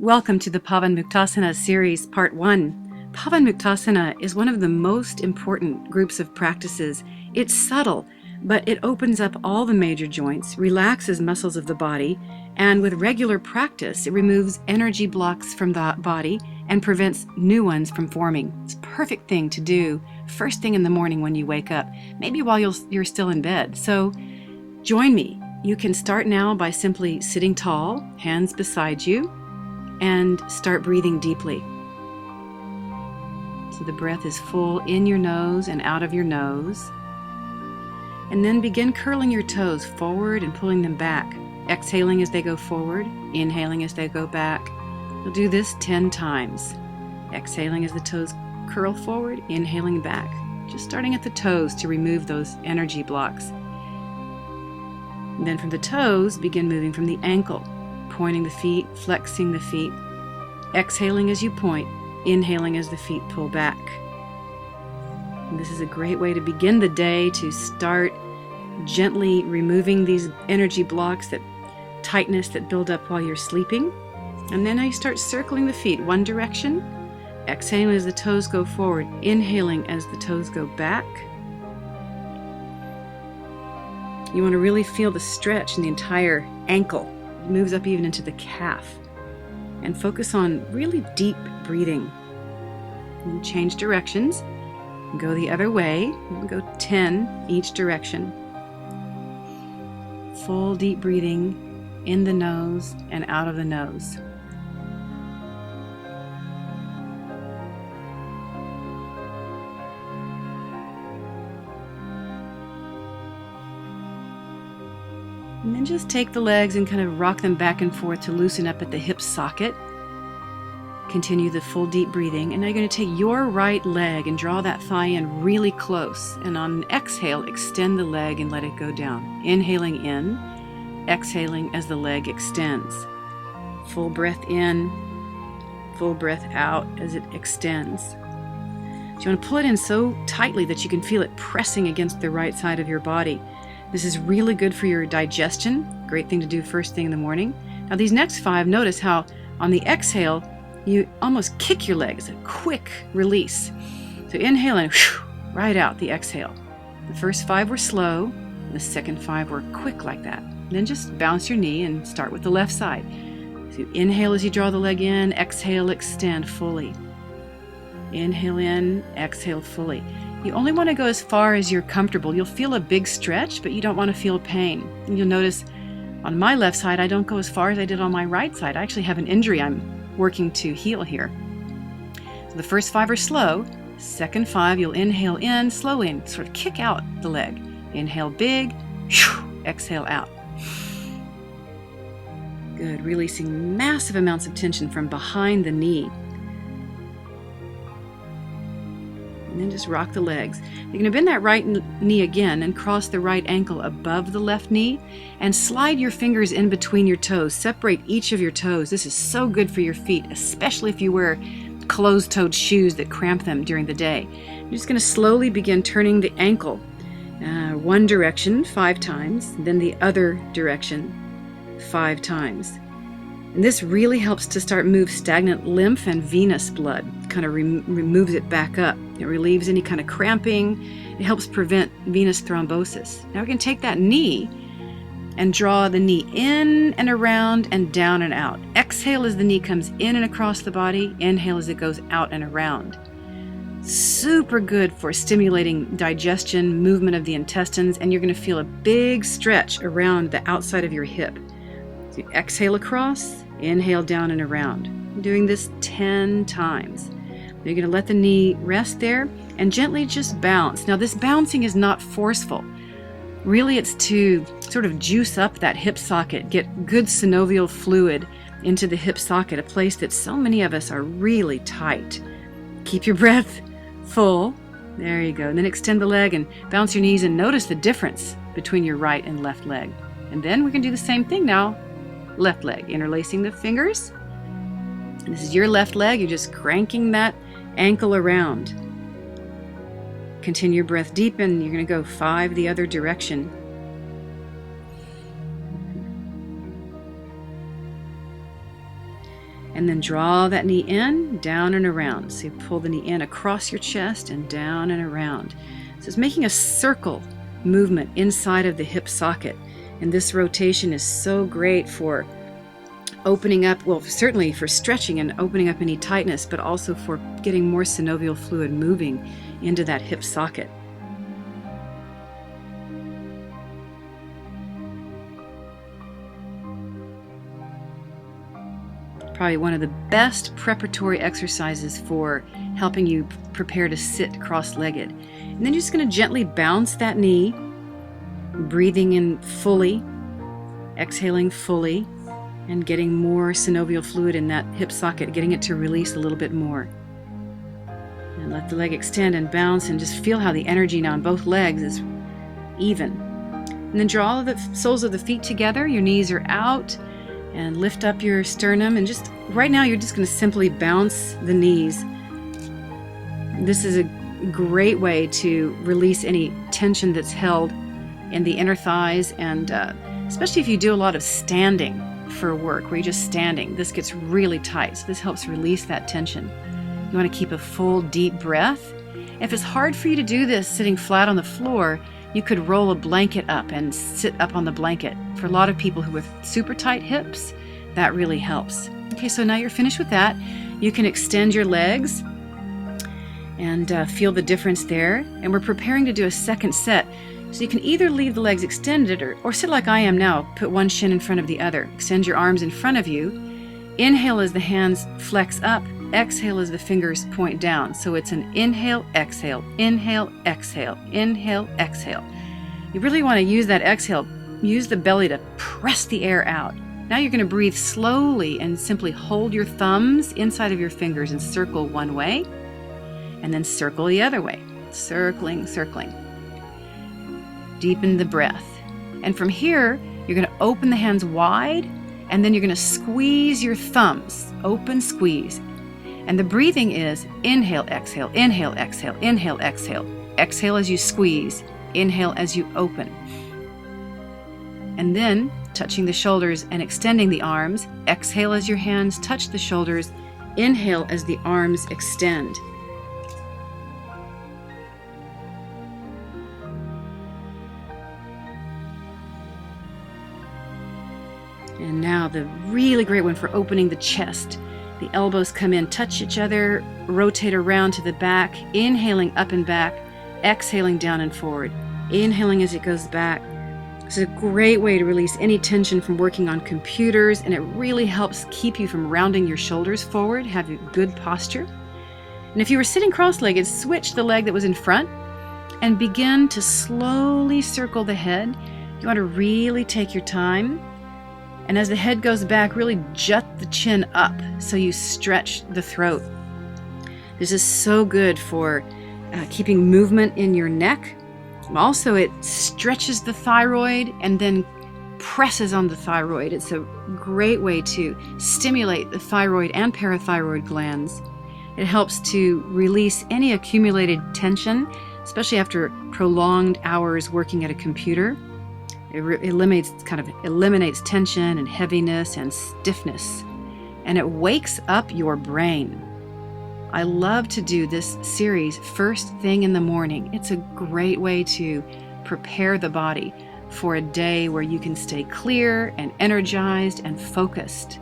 Welcome to the Pavanmuktasana series, part 1. Pavanmuktasana is one of the most important groups of practices. It's subtle, but it opens up all the major joints, relaxes muscles of the body, and with regular practice, it removes energy blocks from the body and prevents new ones from forming. It's a perfect thing to do first thing in the morning when you wake up, maybe while you're still in bed. So join me. You can start now by simply sitting tall, hands beside you, and start breathing deeply. So the breath is full in your nose and out of your nose. And then begin curling your toes forward and pulling them back, exhaling as they go forward, inhaling as they go back. You'll do this 10 times. Exhaling as the toes curl forward, inhaling back. Just starting at the toes to remove those energy blocks. And then from the toes, begin moving from the ankle, pointing the feet, flexing the feet, exhaling as you point, inhaling as the feet pull back. And this is a great way to begin the day, to start gently removing these energy blocks, that tightness that build up while you're sleeping. And then I start circling the feet one direction, exhaling as the toes go forward, inhaling as the toes go back. You want to really feel the stretch in the entire ankle. It moves up even into the calf. And focus on really deep breathing. And change directions. Go the other way. Go 10 each direction. Full deep breathing in the nose and out of the nose. And then just take the legs and kind of rock them back and forth to loosen up at the hip socket. Continue the full deep breathing. And now you're going to take your right leg and draw that thigh in really close. And on an exhale, extend the leg and let it go down. Inhaling in, exhaling as the leg extends. Full breath in, full breath out as it extends. So you want to pull it in so tightly that you can feel it pressing against the right side of your body. This is really good for your digestion. Great thing to do first thing in the morning. Now these next 5, notice how on the exhale, you almost kick your legs, a quick release. So inhale and right out the exhale. The first 5 were slow, the second 5 were quick like that. Then just bounce your knee and start with the left side. So inhale as you draw the leg in, exhale, extend fully. Inhale in, exhale fully. You only want to go as far as you're comfortable. You'll feel a big stretch, but you don't want to feel pain. And you'll notice on my left side, I don't go as far as I did on my right side. I actually have an injury I'm working to heal here. So the first 5 are slow. Second 5, you'll inhale in slowly and sort of kick out the leg. Inhale big, exhale out. Good, releasing massive amounts of tension from behind the knee. And then just rock the legs. You're going to bend that right knee again and cross the right ankle above the left knee and slide your fingers in between your toes. Separate each of your toes. This is so good for your feet, especially if you wear closed-toed shoes that cramp them during the day. You're just going to slowly begin turning the ankle one direction 5 times, then the other direction 5 times. And this really helps to start move stagnant lymph and venous blood. Kind of removes it back up. It relieves any kind of cramping. It helps prevent venous thrombosis. Now we're going to take that knee and draw the knee in and around and down and out. Exhale as the knee comes in and across the body. Inhale as it goes out and around. Super good for stimulating digestion, movement of the intestines, and you're going to feel a big stretch around the outside of your hip. So you exhale across, inhale down and around. I'm doing this 10 times. You're going to let the knee rest there and gently just bounce. Now this bouncing is not forceful. Really it's to sort of juice up that hip socket, get good synovial fluid into the hip socket, a place that so many of us are really tight. Keep your breath full. There you go. And then extend the leg and bounce your knees and notice the difference between your right and left leg. And then we can do the same thing now. Left leg, interlacing the fingers. This is your left leg. You're just cranking that ankle around. Continue your breath deep, and you're going to go 5 the other direction. And then draw that knee in, down and around. So you pull the knee in across your chest and down and around. So it's making a circle movement inside of the hip socket. And this rotation is so great for opening up, well, certainly for stretching and opening up any tightness, but also for getting more synovial fluid moving into that hip socket. Probably one of the best preparatory exercises for helping you prepare to sit cross-legged. And then you're just going to gently bounce that knee, breathing in fully, exhaling fully, and getting more synovial fluid in that hip socket, getting it to release a little bit more. And let the leg extend and bounce, and just feel how the energy now on both legs is even. And then draw the soles of the feet together, your knees are out, and lift up your sternum, and just right now you're just going to simply bounce the knees. This is a great way to release any tension that's held in the inner thighs, and especially if you do a lot of standing for work where you're just standing, this gets really tight. So this helps release that tension. You want to keep a full deep breath. If it's hard for you to do this sitting flat on the floor, you could roll a blanket up and sit up on the blanket. For a lot of people who have super tight hips, that really helps. Okay, so now you're finished with that. You can extend your legs and feel the difference there. And we're preparing to do a second set. So you can either leave the legs extended or sit like I am now. Put one shin in front of the other. Extend your arms in front of you. Inhale as the hands flex up. Exhale as the fingers point down. So it's an inhale, exhale, inhale, exhale, inhale, exhale. You really want to use that exhale. Use the belly to press the air out. Now you're going to breathe slowly and simply hold your thumbs inside of your fingers and circle one way, and then circle the other way. Circling, circling. Deepen the breath. And from here, you're going to open the hands wide, and then you're going to squeeze your thumbs. Open, squeeze. And the breathing is inhale, exhale, inhale, exhale, inhale, exhale. Exhale as you squeeze, inhale as you open. And then touching the shoulders and extending the arms. Exhale as your hands touch the shoulders. Inhale as the arms extend. And now the really great one for opening the chest. The elbows come in, touch each other, rotate around to the back, inhaling up and back, exhaling down and forward, inhaling as it goes back. It's a great way to release any tension from working on computers, and it really helps keep you from rounding your shoulders forward, have a good posture. And if you were sitting cross-legged, switch the leg that was in front and begin to slowly circle the head. You want to really take your time. And as the head goes back, really jut the chin up so you stretch the throat. This is so good for keeping movement in your neck. Also, it stretches the thyroid and then presses on the thyroid. It's a great way to stimulate the thyroid and parathyroid glands. It helps to release any accumulated tension, especially after prolonged hours working at a computer. It eliminates tension and heaviness and stiffness, and it wakes up your brain. I love to do this series first thing in the morning. It's a great way to prepare the body for a day where you can stay clear and energized and focused.